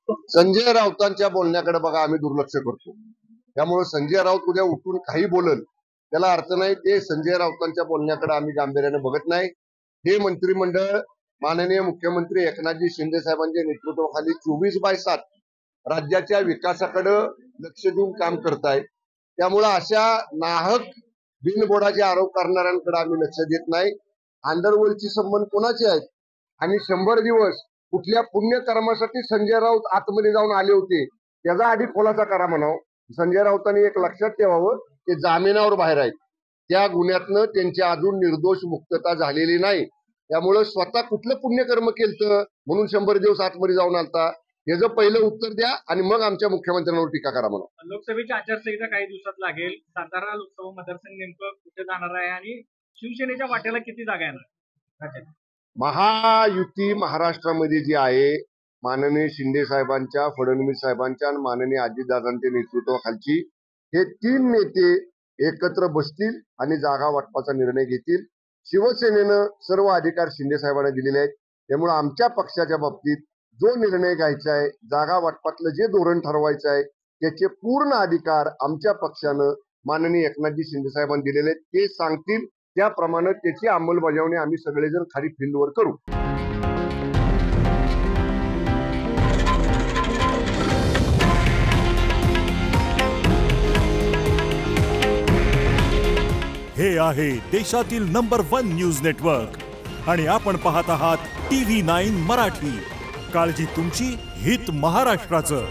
संजय राऊतांच्या बोलण्याकडे बघा आम्ही दुर्लक्ष करतो. त्यामुळे संजय राऊत उद्या उठून काही बोलल त्याला अर्थ नाही. ते संजय राऊतांच्या बोलण्याकडे आम्ही गांभीर्याने बघत नाही. हे मंत्रिमंडळ माननीय मुख्यमंत्री एकनाथजी शिंदे साहेबांच्या नेतृत्वाखाली 24/7 राज्याच्या विकासाकडे लक्ष देऊन काम करत आहे. त्यामुळे अशा नाहक बिनबोडाचे आरोप करणाऱ्यांकडे आम्ही लक्ष देत नाही. अंडरवर्ल्डची संबंध कोणाचे आहेत आणि 100 दिवस कुठल्या पुण्यकर्मासाठी संजय राऊत आतमध्ये जाऊन आले होते त्याचा आधी खुलासा करा म्हणावं. संजय राऊतांनी एक लक्षात ठेवावं, ते जामिनावर बाहेर आहेत. त्या गुन्ह्यातनं त्यांची अजून निर्दोष मुक्तता झालेली नाही. त्यामुळं स्वतः कुठलं पुण्यकर्म केलं म्हणून 100 दिवस आतमध्ये जाऊन आलता याचं पहिलं उत्तर द्या आणि मग आमच्या मुख्यमंत्र्यांवर टीका करा म्हणा. लोकसभेची आचारसंहिता काही दिवसात लागेल. सातारा लोकसभा मतदारसंघ नेमकं कुठे जाणार आहे आणि शिवसेनेच्या वाट्याला किती जागा येणार? महायुती महाराष्ट्रामध्ये जी आहे माननीय शिंदे साहेबांच्या, फडणवीस साहेबांच्या आणि माननीय अजितदादांच्या नेतृत्वाखालची हे 3 नेते एकत्र बसतील आणि जागा वाटपाचा निर्णय घेतील. शिवसेनेनं सर्व अधिकार शिंदे साहेबांना दिलेले आहेत. त्यामुळे आमच्या पक्षाच्या बाबतीत जो निर्णय घ्यायचा आहे, जागा वाटपातलं जे धोरण ठरवायचं आहे त्याचे पूर्ण अधिकार आमच्या पक्षानं माननीय एकनाथजी शिंदे साहेबांनी दिलेले आहेत. ते सांगतील त्याप्रमाणे त्याची अंमलबजावणी आम्ही सगळेजण खाली फील्डवर करू. हे आहे देशातील नंबर 1 न्यूज नेटवर्क आणि आपण पाहत आहात TV9 मराठी. काळजी तुमची, हित महाराष्ट्राचं.